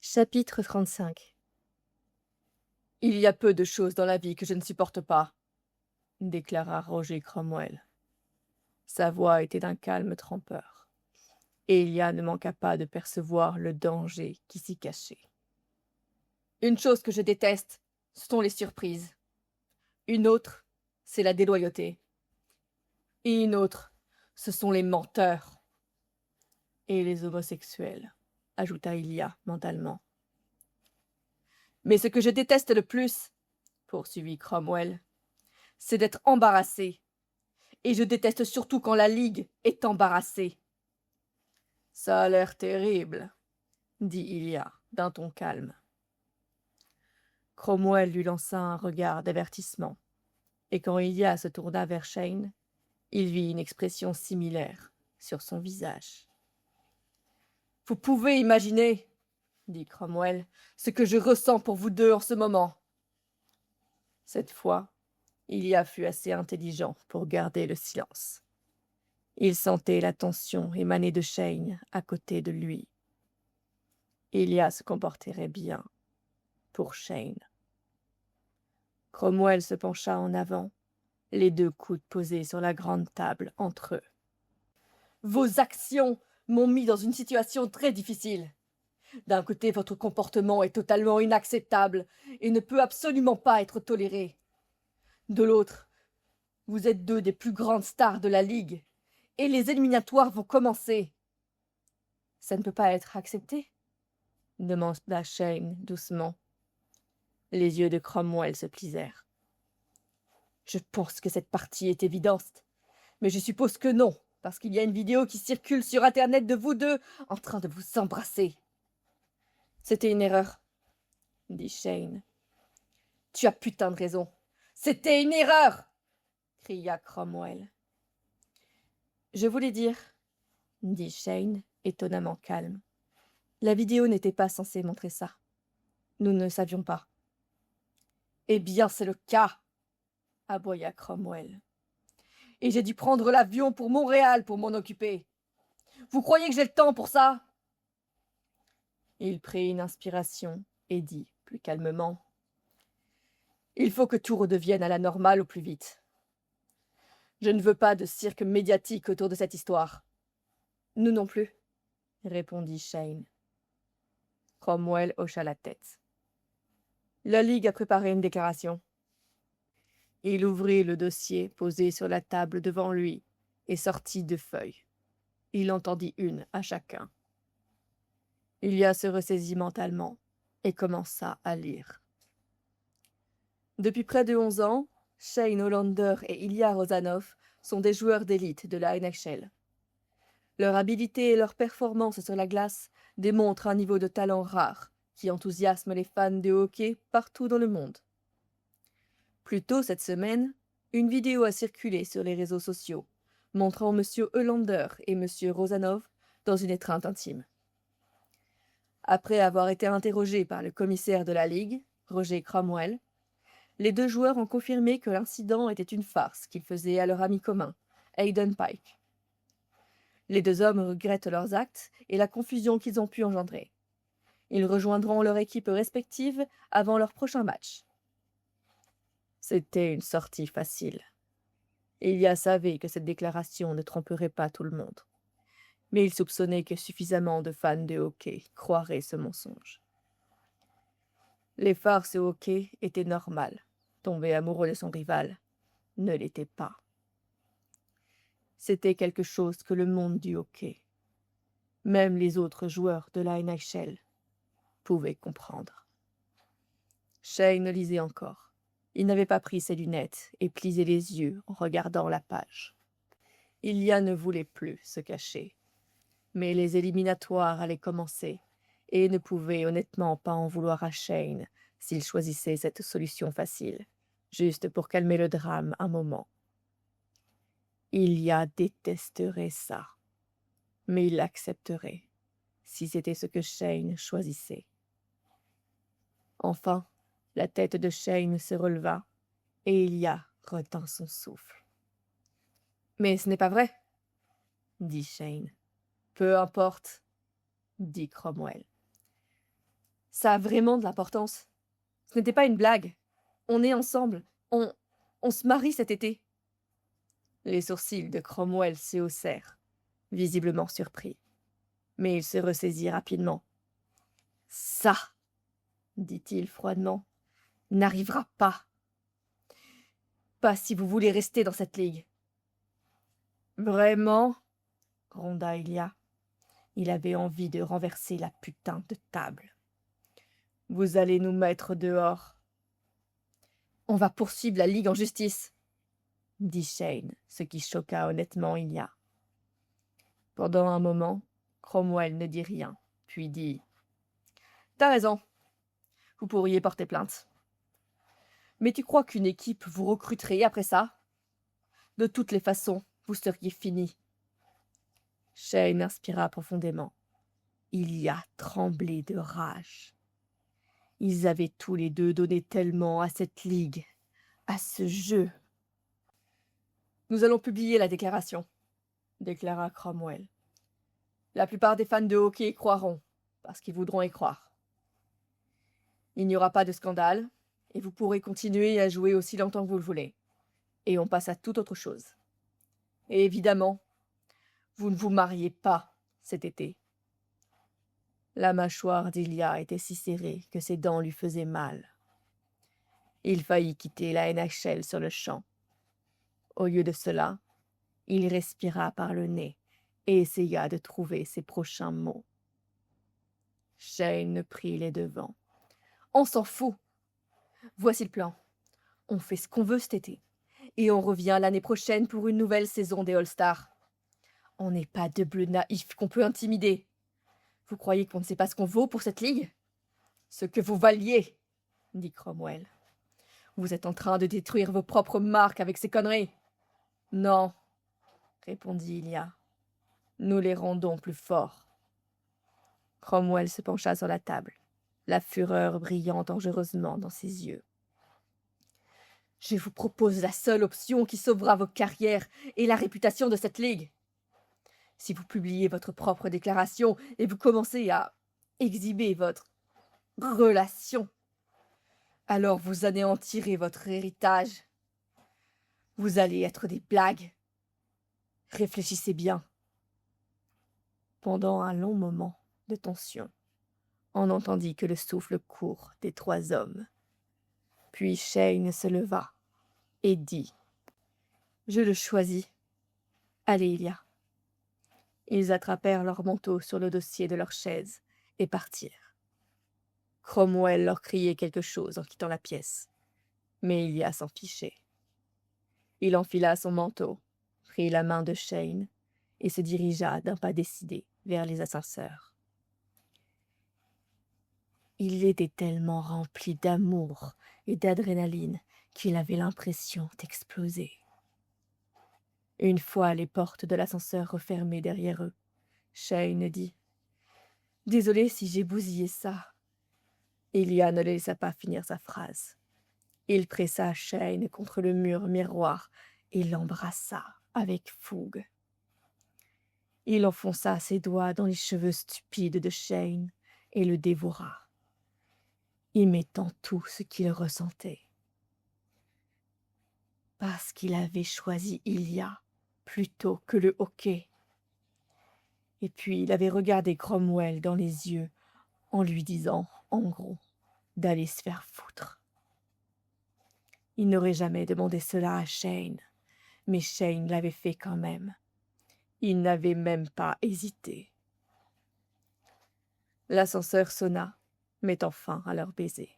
Chapitre 35. Il y a peu de choses dans la vie que je ne supporte pas, déclara Roger Cromwell. Sa voix était d'un calme trompeur, et Ilia ne manqua pas de percevoir le danger qui s'y cachait. Une chose que je déteste, ce sont les surprises. Une autre, c'est la déloyauté. Et une autre, ce sont les menteurs. Et les homosexuels, ajouta Ilia mentalement. Mais ce que je déteste le plus, poursuivit Cromwell, c'est d'être embarrassé. Et je déteste surtout quand la Ligue est embarrassée. Ça a l'air terrible, dit Ilia d'un ton calme. Cromwell lui lança un regard d'avertissement, et quand Ilia se tourna vers Shane, il vit une expression similaire sur son visage. Vous pouvez imaginer, dit Cromwell, ce que je ressens pour vous deux en ce moment. Cette fois, Ilia fut assez intelligent pour garder le silence. Il sentait la tension émaner de Shane à côté de lui. Ilia se comporterait bien pour Shane. Cromwell se pencha en avant, les deux coudes posés sur la grande table entre eux. Vos actions m'ont mis dans une situation très difficile. D'un côté, votre comportement est totalement inacceptable et ne peut absolument pas être toléré. De l'autre, vous êtes deux des plus grandes stars de la Ligue, et les éliminatoires vont commencer. Ça ne peut pas être accepté, demanda Shane doucement. Les yeux de Cromwell se plisèrent. Je pense que cette partie est évidente, mais je suppose que non, parce qu'il y a une vidéo qui circule sur Internet de vous deux en train de vous embrasser. C'était une erreur, dit Shane. Tu as putain de raison. C'était une erreur, cria Cromwell. Je voulais dire, dit Shane, étonnamment calme. La vidéo n'était pas censée montrer ça. Nous ne savions pas. Eh bien, c'est le cas, aboya Cromwell. Et j'ai dû prendre l'avion pour Montréal pour m'en occuper. Vous croyez que j'ai le temps pour ça? Il prit une inspiration et dit, plus calmement, « Il faut que tout redevienne à la normale au plus vite. Je ne veux pas de cirque médiatique autour de cette histoire. » Nous non plus, répondit Shane. Cromwell hocha la tête. La Ligue a préparé une déclaration. Il ouvrit le dossier posé sur la table devant lui et sortit 2 feuilles. Il en tendit une à chacun. Ilia se ressaisit mentalement et commença à lire. Depuis près de 11 ans, Shane Hollander et Ilya Rozanov sont des joueurs d'élite de la NHL. Leur habileté et leur performance sur la glace démontrent un niveau de talent rare qui enthousiasme les fans de hockey partout dans le monde. Plus tôt cette semaine, une vidéo a circulé sur les réseaux sociaux, montrant M. Hollander et M. Rozanov dans une étreinte intime. Après avoir été interrogés par le commissaire de la Ligue, Roger Cromwell, les 2 joueurs ont confirmé que l'incident était une farce qu'ils faisaient à leur ami commun, Hayden Pike. Les 2 hommes regrettent leurs actes et la confusion qu'ils ont pu engendrer. Ils rejoindront leur équipe respective avant leur prochain match. C'était une sortie facile. Ilia savait que cette déclaration ne tromperait pas tout le monde. Mais il soupçonnait que suffisamment de fans de hockey croiraient ce mensonge. Les farces au hockey étaient normales. Tomber amoureux de son rival ne l'était pas. C'était quelque chose que le monde du hockey, même les autres joueurs de la NHL, pouvaient comprendre. Shane lisait encore. Il n'avait pas pris ses lunettes et plisé les yeux en regardant la page. Ilia ne voulait plus se cacher. Mais les éliminatoires allaient commencer et ne pouvait honnêtement pas en vouloir à Shane s'il choisissait cette solution facile, juste pour calmer le drame un moment. Ilia détesterait ça, mais il l'accepterait si c'était ce que Shane choisissait. Enfin, la tête de Shane se releva et Ilia retint son souffle. « Mais ce n'est pas vrai, » dit Shane. « Peu importe, » dit Cromwell. Ça a vraiment de l'importance. Ce n'était pas une blague. On est ensemble. On se marie cet été. » Les sourcils de Cromwell se haussèrent, visiblement surpris. Mais il se ressaisit rapidement. « Ça, dit-il froidement, n'arrivera pas. Pas si vous voulez rester dans cette ligue. »« Vraiment ?» gronda Ilia. Il avait envie de renverser la putain de table. « Vous allez nous mettre dehors. »« On va poursuivre la ligue en justice, » dit Shane, ce qui choqua honnêtement Ilia. Pendant un moment, Cromwell ne dit rien, puis dit « T'as raison. Vous pourriez porter plainte. Mais tu crois qu'une équipe vous recruterait après ça? De toutes les façons, vous seriez fini. » Shane inspira profondément. Ilia tremblait de rage. Ils avaient tous les deux donné tellement à cette ligue, à ce jeu. « Nous allons publier la déclaration, » déclara Cromwell. « La plupart des fans de hockey y croiront, parce qu'ils voudront y croire. Il n'y aura pas de scandale, et vous pourrez continuer à jouer aussi longtemps que vous le voulez. Et on passe à toute autre chose. Et évidemment, vous ne vous mariez pas cet été. » La mâchoire d'Ilia était si serrée que ses dents lui faisaient mal. Il faillit quitter la NHL sur le champ. Au lieu de cela, il respira par le nez et essaya de trouver ses prochains mots. Shane prit les devants. « On s'en fout. Voici le plan. On fait ce qu'on veut cet été. Et on revient l'année prochaine pour une nouvelle saison des All-Stars. On n'est pas de bleus naïfs qu'on peut intimider. Vous croyez qu'on ne sait pas ce qu'on vaut pour cette ligue? Ce que vous valiez, dit Cromwell. Vous êtes en train de détruire vos propres marques avec ces conneries. Non, répondit Ilia. Nous les rendons plus forts. Cromwell se pencha sur la table, la fureur brillant dangereusement dans ses yeux. Je vous propose la seule option qui sauvera vos carrières et la réputation de cette ligue. Si vous publiez votre propre déclaration et vous commencez à exhiber votre relation, alors vous anéantirez votre héritage. Vous allez être des blagues. Réfléchissez bien. » Pendant un long moment de tension, on n'entendit que le souffle court des trois hommes. Puis Shane se leva et dit « Je le choisis. Allez, Ilia. » Ils attrapèrent leurs manteaux sur le dossier de leur chaise et partirent. Cromwell leur criait quelque chose en quittant la pièce, mais Ilia s'en fichait. Il enfila son manteau, prit la main de Shane et se dirigea d'un pas décidé vers les ascenseurs. Il était tellement rempli d'amour et d'adrénaline qu'il avait l'impression d'exploser. Une fois les portes de l'ascenseur refermées derrière eux, Shane dit « Désolé si j'ai bousillé ça. » Ilia ne le laissa pas finir sa phrase. Il pressa Shane contre le mur miroir et l'embrassa avec fougue. Il enfonça ses doigts dans les cheveux stupides de Shane et le dévora, y mettant tout ce qu'il ressentait. Parce qu'il avait choisi Ilia plutôt que le hockey. Et puis il avait regardé Cromwell dans les yeux en lui disant, en gros, d'aller se faire foutre. Il n'aurait jamais demandé cela à Shane, mais Shane l'avait fait quand même. Il n'avait même pas hésité. L'ascenseur sonna, mettant fin à leur baiser.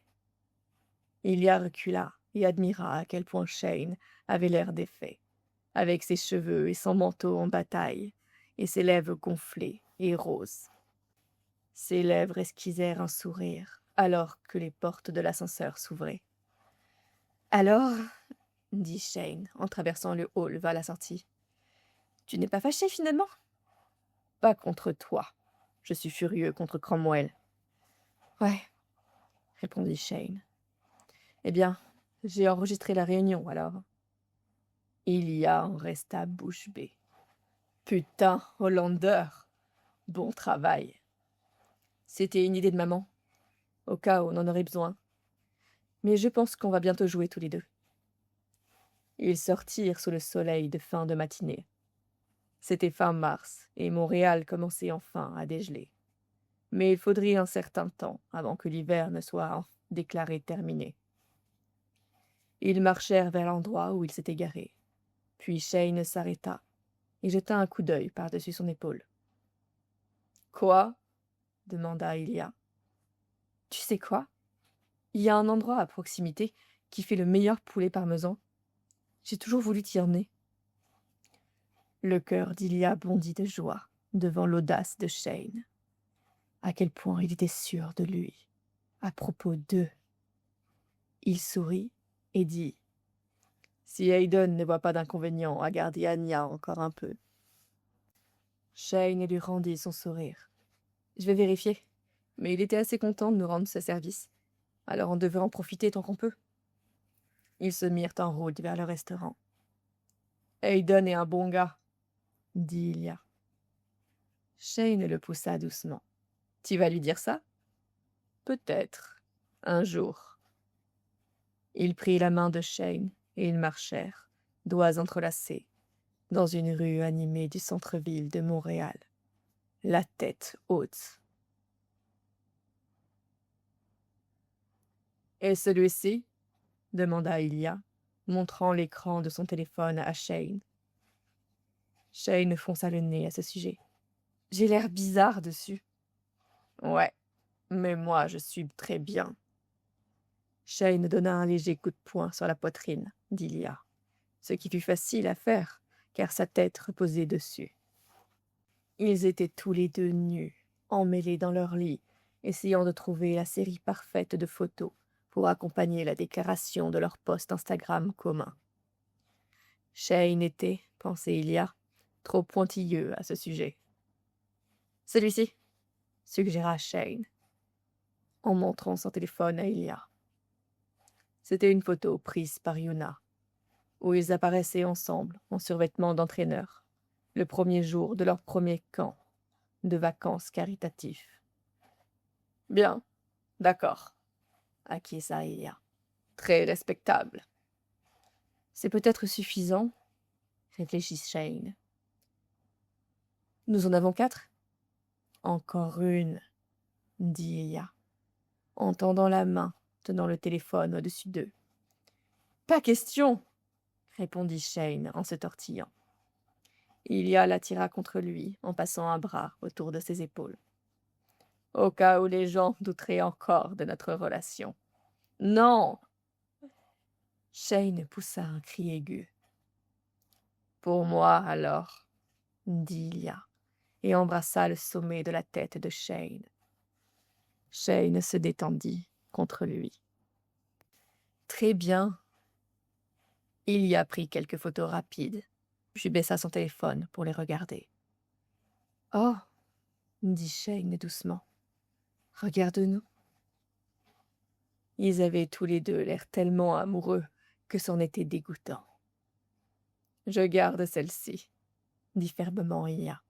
Ilia recula et admira à quel point Shane avait l'air défait, avec ses cheveux et son manteau en bataille, et ses lèvres gonflées et roses. Ses lèvres esquissèrent un sourire, alors que les portes de l'ascenseur s'ouvraient. « Alors, » dit Shane, en traversant le hall vers la sortie, « tu n'es pas fâché finalement ?»« Pas contre toi. Je suis furieux contre Cromwell. »« Ouais, » répondit Shane. « Eh bien, j'ai enregistré la réunion, alors. » Ilia en resta bouche bée. « Putain, Hollander, bon travail. » « C'était une idée de maman. » au cas où on en aurait besoin. Mais je pense qu'on va bientôt jouer tous les deux. » Ils sortirent sous le soleil de fin de matinée. C'était fin mars, et Montréal commençait enfin à dégeler. Mais il faudrait un certain temps avant que l'hiver ne soit déclaré terminé. Ils marchèrent vers l'endroit où ils s'étaient garés. Puis Shane s'arrêta et jeta un coup d'œil par-dessus son épaule. « Quoi ?» demanda Ilia. « Tu sais quoi? Il y a un endroit à proximité qui fait le meilleur poulet parmesan. J'ai toujours voulu t'y emmener. » Le cœur d'Ilia bondit de joie devant l'audace de Shane. À quel point il était sûr de lui, à propos d'eux. Il sourit et dit « Si Hayden ne voit pas d'inconvénient à garder Anya encore un peu. » Shane lui rendit son sourire. « Je vais vérifier, mais il était assez content de nous rendre ce service, alors on devrait en profiter tant qu'on peut. » Ils se mirent en route vers le restaurant. « Hayden est un bon gars, » dit Ilia. Shane le poussa doucement. « Tu vas lui dire ça? »« Peut-être, un jour. » Il prit la main de Shane et ils marchèrent, doigts entrelacés, dans une rue animée du centre-ville de Montréal, la tête haute. « Et celui-ci » demanda Ilia, montrant l'écran de son téléphone à Shane. Shane fronça le nez à ce sujet. « J'ai l'air bizarre dessus. »« Ouais, mais moi je suis très bien. » Shane donna un léger coup de poing sur la poitrine d'Ilia, ce qui fut facile à faire, car sa tête reposait dessus. Ils étaient tous les deux nus, emmêlés dans leur lit, essayant de trouver la série parfaite de photos pour accompagner la déclaration de leur post Instagram commun. Shane était, pensait Ilia, trop pointilleux à ce sujet. « Celui-ci » suggéra Shane, en montrant son téléphone à Ilia. C'était une photo prise par Yuna, où ils apparaissaient ensemble en survêtement d'entraîneur, le premier jour de leur premier camp de vacances caritatifs. « Bien, d'accord, » acquiesça Ilia. « Très respectable. »« C'est peut-être suffisant, » réfléchit Shane. « Nous en avons 4 ?»« Encore une, » dit Ilia, en tendant la main, tenant le téléphone au-dessus d'eux. « Pas question !» répondit Shane en se tortillant. Ilia l'attira contre lui en passant un bras autour de ses épaules. « Au cas où les gens douteraient encore de notre relation. »« Non !» Shane poussa un cri aigu. « Pour moi, alors, » dit Ilia, et embrassa le sommet de la tête de Shane. Shane se détendit contre lui. « Très bien. » Ilia prit quelques photos rapides, puis baissa son téléphone pour les regarder. « Oh » dit Shane doucement. « Regarde-nous. » Ils avaient tous les deux l'air tellement amoureux que c'en était dégoûtant. « Je garde celle-ci, » dit fermement Ilia.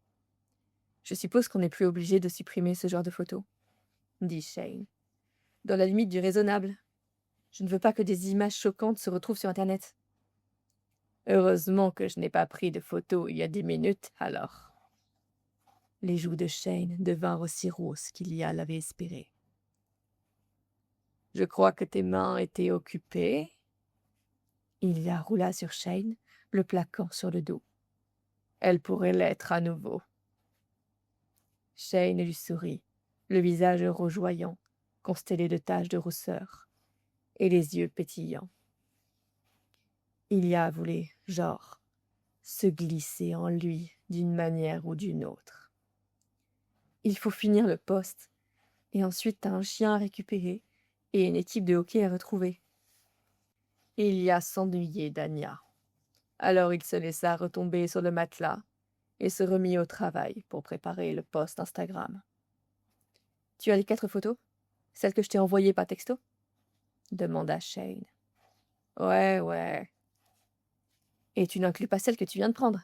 « Je suppose qu'on n'est plus obligé de supprimer ce genre de photos, » dit Shane. « Dans la limite du raisonnable. Je ne veux pas que des images choquantes se retrouvent sur Internet. »« Heureusement que je n'ai pas pris de photos il y a 10 minutes, alors. » Les joues de Shane devinrent aussi roses qu'Ilia l'avait espéré. « Je crois que tes mains étaient occupées. » Ilia roula sur Shane, le plaquant sur le dos. « Elle pourrait l'être à nouveau. » Shane lui sourit, le visage rougeoyant, constellé de taches de rousseur, et les yeux pétillants. Ilia voulait, genre, se glisser en lui d'une manière ou d'une autre. « Il faut finir le poste, et ensuite t'as un chien à récupérer et une équipe de hockey à retrouver. » Ilia s'ennuyait d'Anya. Alors il se laissa retomber sur le matelas et se remit au travail pour préparer le post Instagram. « Tu as les 4 photos? Celles que je t'ai envoyées par texto ?» demanda Shane. « Ouais. »« Et tu n'inclus pas celle que tu viens de prendre ?»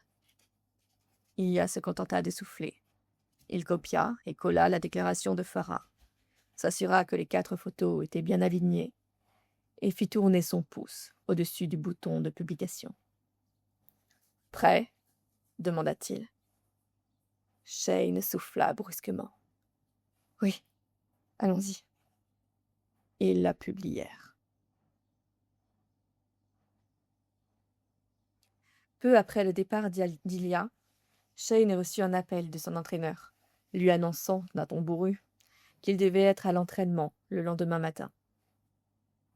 Ilia se contenta de souffler. Il copia et colla la déclaration de Farah, s'assura que les 4 photos étaient bien alignées et fit tourner son pouce au-dessus du bouton de publication. « Prêt ?» demanda-t-il. Shane souffla brusquement. « Oui, allons-y. » Ils la publièrent. Peu après le départ d'Ilya, Shane reçut un appel de son entraîneur, lui annonçant, d'un ton bourru, qu'il devait être à l'entraînement le lendemain matin.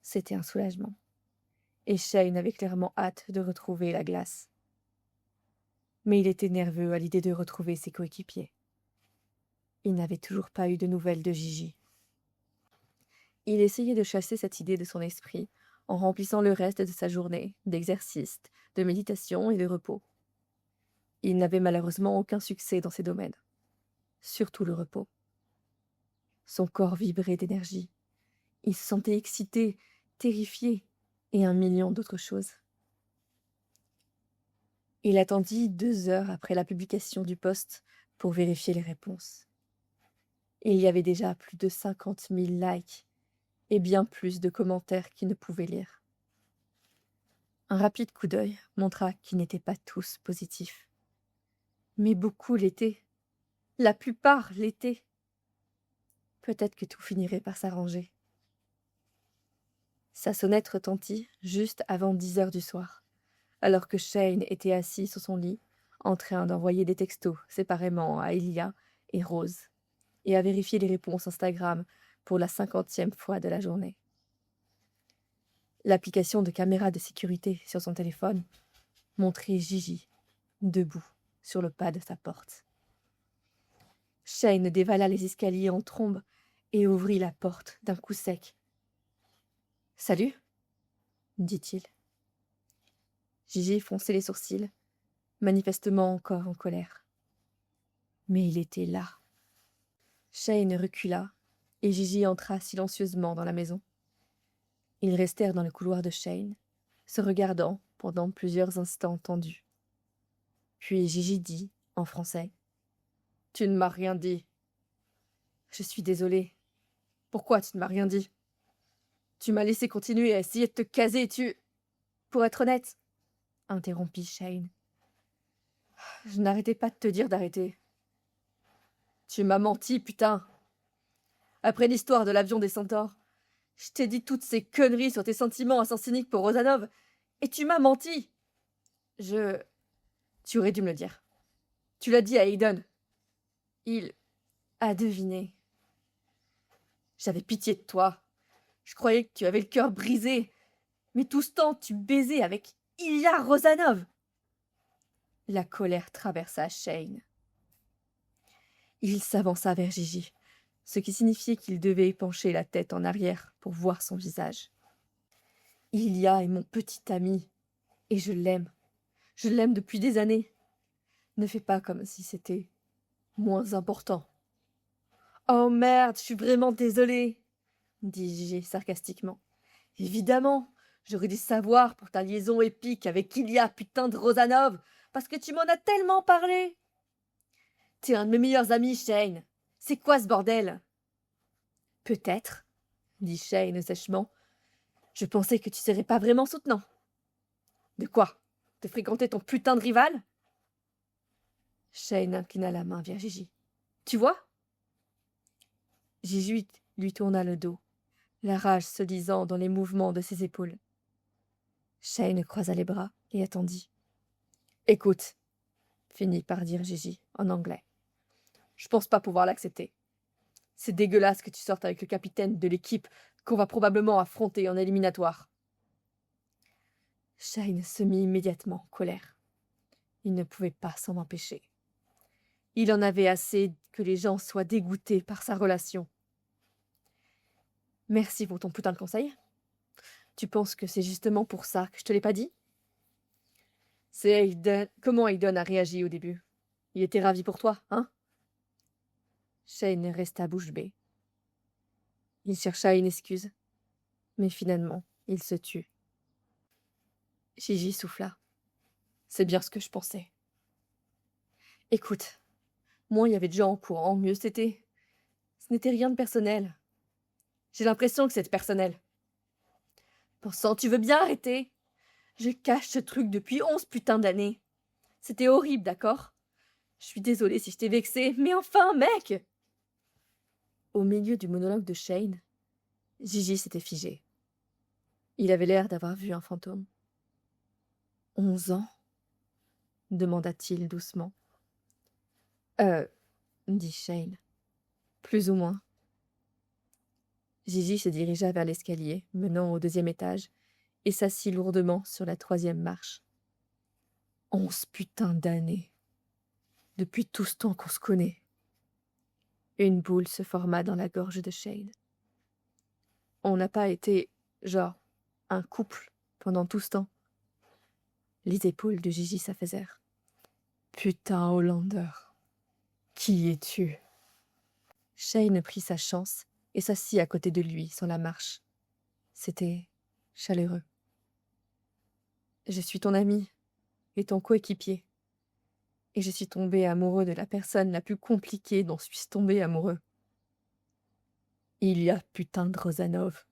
C'était un soulagement, et Shane avait clairement hâte de retrouver la glace. Mais il était nerveux à l'idée de retrouver ses coéquipiers. Il n'avait toujours pas eu de nouvelles de Gigi. Il essayait de chasser cette idée de son esprit en remplissant le reste de sa journée d'exercice, de méditation et de repos. Il n'avait malheureusement aucun succès dans ces domaines, surtout le repos. Son corps vibrait d'énergie. Il se sentait excité, terrifié et 1 million d'autres choses. Il attendit 2 heures après la publication du post pour vérifier les réponses. Il y avait déjà plus de 50 000 likes et bien plus de commentaires qu'il ne pouvait lire. Un rapide coup d'œil montra qu'ils n'étaient pas tous positifs. Mais beaucoup l'étaient. La plupart l'étaient. Peut-être que tout finirait par s'arranger. Sa sonnette retentit juste avant 10 heures du soir, alors que Shane était assis sur son lit, en train d'envoyer des textos séparément à Ilya et Rose, et à vérifier les réponses Instagram pour la 50e fois de la journée. L'application de caméra de sécurité sur son téléphone montrait Gigi, debout, sur le pas de sa porte. Shane dévala les escaliers en trombe et ouvrit la porte d'un coup sec. « Salut » dit-il. Gigi fronçait les sourcils, manifestement encore en colère. Mais il était là. Shane recula et Gigi entra silencieusement dans la maison. Ils restèrent dans le couloir de Shane, se regardant pendant plusieurs instants tendus. Puis Gigi dit, en français, « Tu ne m'as rien dit. »« Je suis désolée. Pourquoi tu ne m'as rien dit ? Tu m'as laissé continuer à essayer de te caser, tu... » « Pour être honnête, » interrompit Shane, « je n'arrêtais pas de te dire d'arrêter. »« Tu m'as menti, putain. Après l'histoire de l'avion des centaures, je t'ai dit toutes ces conneries sur tes sentiments à sens cynique pour Rosanov, et tu m'as menti. Tu aurais dû me le dire. Tu l'as dit à Aiden. Il a deviné. J'avais pitié de toi. Je croyais que tu avais le cœur brisé. Mais tout ce temps, tu baisais avec Ilya Rosanov. » La colère traversa Shane. Il s'avança vers Gigi, ce qui signifiait qu'il devait pencher la tête en arrière pour voir son visage. « Ilya est mon petit ami, et je l'aime. Je l'aime depuis des années. Ne fais pas comme si c'était moins important. »« Oh merde, je suis vraiment désolée, » dit Gigi sarcastiquement. « Évidemment, j'aurais dû savoir pour ta liaison épique avec Ilya putain de Rosanov, parce que tu m'en as tellement parlé. T'es un de mes meilleurs amis, Shane. C'est quoi ce bordel ? » « Peut-être, » dit Shane sèchement. « Je pensais que tu serais pas vraiment soutenant. »« De quoi ? De fréquenter ton putain de rival ?» Shane inclina la main vers Gigi. « Tu vois ?» Gigi lui tourna le dos, la rage se lisant dans les mouvements de ses épaules. Shane croisa les bras et attendit. « Écoute, » finit par dire Gigi en anglais. « Je pense pas pouvoir l'accepter. C'est dégueulasse que tu sortes avec le capitaine de l'équipe qu'on va probablement affronter en éliminatoire. » Shane se mit immédiatement en colère. Il ne pouvait pas s'en empêcher. Il en avait assez que les gens soient dégoûtés par sa relation. « Merci pour ton putain de conseil. Tu penses que c'est justement pour ça que je te l'ai pas dit ? » C'est Aiden. Comment Aiden a réagi au début ? Il était ravi pour toi, hein ? Shane resta bouche bée. Il chercha une excuse, mais finalement, il se tut. Gigi souffla. C'est bien ce que je pensais. Écoute, moins il y avait de gens au courant, mieux c'était. Ce n'était rien de personnel. J'ai l'impression que c'est personnel. Bon sang, tu veux bien arrêter? Je cache ce truc depuis 11 putains d'années. C'était horrible, d'accord? Je suis désolée si je t'ai vexé, mais enfin, mec! Au milieu du monologue de Shane, Gigi s'était figé. Il avait l'air d'avoir vu un fantôme. 11 ans? Demanda-t-il doucement. Dit Shane. Plus ou moins. Gigi se dirigea vers l'escalier menant au 2e étage et s'assit lourdement sur la 3e marche. 11 putains d'années. Depuis tout ce temps qu'on se connaît. Une boule se forma dans la gorge de Shane. On n'a pas été, genre, un couple pendant tout ce temps. Les épaules de Gigi s'affaissèrent. Putain, Hollander. Qui es-tu? Shane prit sa chance et s'assit à côté de lui sur la marche. C'était chaleureux. Je suis ton ami et ton coéquipier. Et je suis tombé amoureux de la personne la plus compliquée dont je suis tombé amoureux. Il y a putain de Rosanov.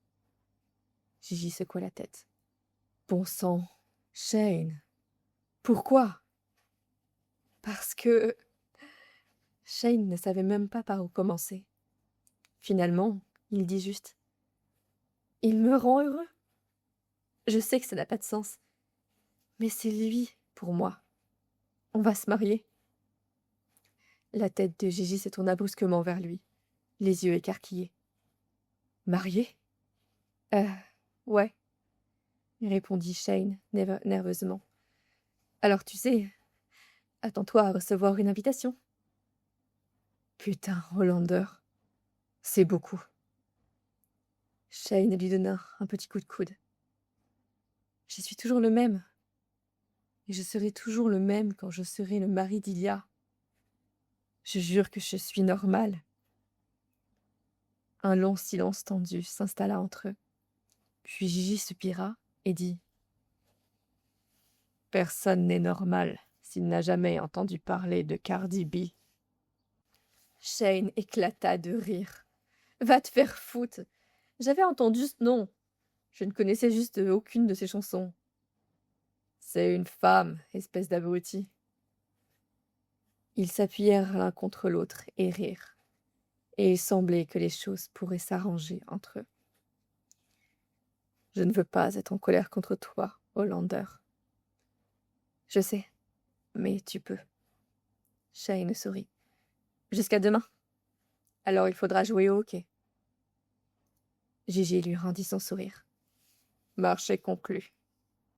Gigi secoua la tête. Bon sang, Shane. Pourquoi? Parce que... Shane ne savait même pas par où commencer. Finalement, il dit juste « Il me rend heureux. Je sais que ça n'a pas de sens, mais c'est lui pour moi. On va se marier. » La tête de Gigi se tourna brusquement vers lui, les yeux écarquillés. « Marié? »« Ouais, » répondit Shane nerveusement. « Alors tu sais, attends-toi à recevoir une invitation. » Putain, Hollander, c'est beaucoup. Shane lui donna un petit coup de coude. Je suis toujours le même. Et je serai toujours le même quand je serai le mari d'Ilia. Je jure que je suis normal. Un long silence tendu s'installa entre eux. Puis Gigi soupira et dit « Personne n'est normal s'il n'a jamais entendu parler de Cardi B. » Shane éclata de rire. « Va te faire foutre. J'avais entendu ce nom. Je ne connaissais juste aucune de ses chansons. » C'est une femme, espèce d'abruti. Ils s'appuyèrent l'un contre l'autre et rirent. Et il semblait que les choses pourraient s'arranger entre eux. Je ne veux pas être en colère contre toi, Hollander. Je sais, mais tu peux. Shane sourit. Jusqu'à demain. Alors il faudra jouer au hockey. Gigi lui rendit son sourire. Marché conclu.